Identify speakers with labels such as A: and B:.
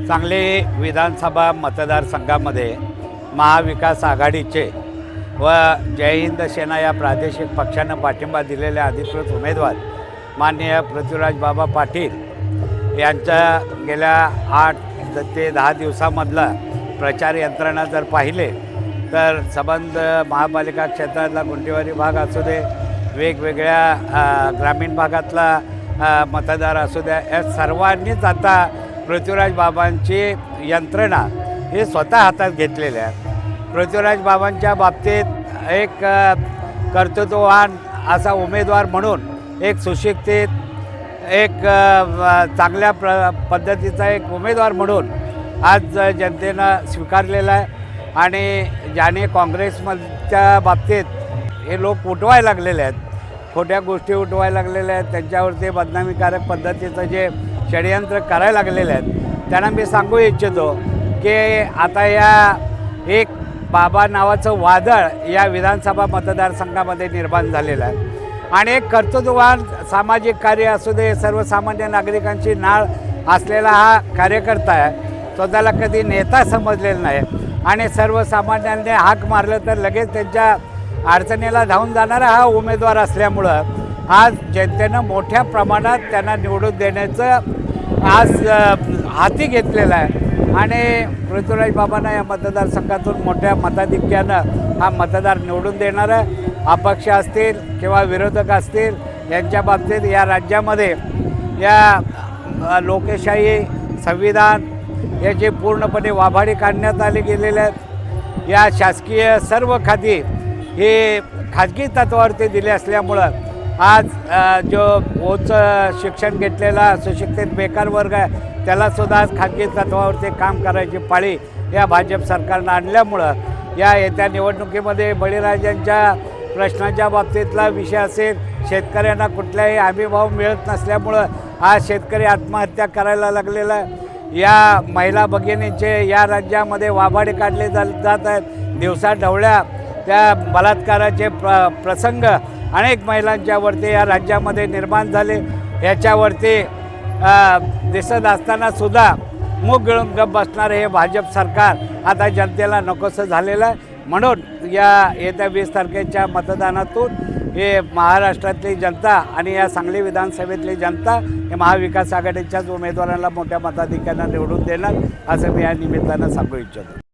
A: सांगली विधानसभा मतदारसंघामध्ये महाविकास आघाडीचे व जय हिंद सेना या प्रादेशिक पक्षानं पाठिंबा दिलेले अधिकृत उमेदवार माननीय पृथ्वीराज बाबा पाटील यांच्या गेल्या 8 ते 10 दिवसामधला प्रचार यंत्रणा जर पाहिले तर संबंध महापालिका क्षेत्रातला गुंटेवाडी भाग असू दे, वेगवेगळ्या ग्रामीण भागातला मतदार असू द्या, या सर्वांनीच आता पृथ्वीराज बाबांची यंत्रणा हे स्वतः हातात घेतलेले आहे. पृथ्वीराज बाबांच्या बाबतीत एक कर्तृत्ववान असा उमेदवार म्हणून, एक सुशिक्षित, एक चांगल्या पद्धतीचा एक उमेदवार म्हणून आज जनतेनं स्वीकारलेला आहे. आणि ज्याने काँग्रेसच्या बाबतीत हे लोक उठवायला लागलेले आहेत, खोट्या गोष्टी उठवायला लागलेल्या आहेत, त्यांच्यावरती बदनामीकारक पद्धतीचं जे षडयंत्र करायला लागलेले आहेत, त्यांना मी सांगू इच्छितो की आता या एक बाबा नावाचं वादळ या विधानसभा मतदारसंघामध्ये निर्माण झालेलं आहे. आणि एक कर्तृत्ववान सामाजिक कार्य असू दे, सर्वसामान्य नागरिकांची नाळ असलेला हा कार्यकर्ता आहे. स्वतःला कधी नेता समजलेला नाही आणि सर्वसामान्यांनी हाक मारलं तर लगेच त्यांच्या अडचणीला धावून जाणारा हा उमेदवार असल्यामुळं आज जनतेनं मोठ्या प्रमाणात त्यांना निवडून देण्याचं आज हाती घेतलेलं आहे. आणि पृथ्वीराज बाबांना या मतदारसंघातून मोठ्या मताधिक्यानं हा मतदार निवडून देणार आहे. अपक्ष असतील किंवा विरोधक असतील, यांच्या बाबतीत या राज्यामध्ये या लोकशाही, संविधान याची पूर्णपणे वाभाडी काढण्यात आली गेलेले आहेत. या शासकीय सर्व खाती हे खाजगी तत्वावरती दिले असल्यामुळं आज जो उच्च शिक्षण घेतलेला सुशिक्षित बेकार वर्ग आहे त्यालासुद्धा आज खाजगी तत्वावरती काम करायची पाळी या भाजप सरकारनं आणल्यामुळं या येत्या निवडणुकीमध्ये बळीराजांच्या प्रश्नाच्या बाबतीतला विषय असेल, शेतकऱ्यांना कुठलाही हमीभाव मिळत नसल्यामुळं आज शेतकरी आत्महत्या करायला लागलेला आहे. या महिला भगिनींचे या राज्यामध्ये वाभाडे काढले जात आहेत. दिवसा ढवळ्या त्या बलात्काराचे प्रसंग अनेक महिलांच्यावरती या राज्यामध्ये निर्माण झाले. याच्यावरती दिसत असतानासुद्धा मूग गिळून गप बसणारे हे भाजप सरकार आता जनतेला नकोसं झालेलं आहे. म्हणून या येत्या 20 तारखेच्या मतदानातून हे महाराष्ट्रातली जनता आणि या सांगली विधानसभेतली जनता हे महाविकास आघाडीच्याच उमेदवारांना मोठ्या मताधिक्यानं निवडून देणार असं मी या निमित्तानं सांगू इच्छितो.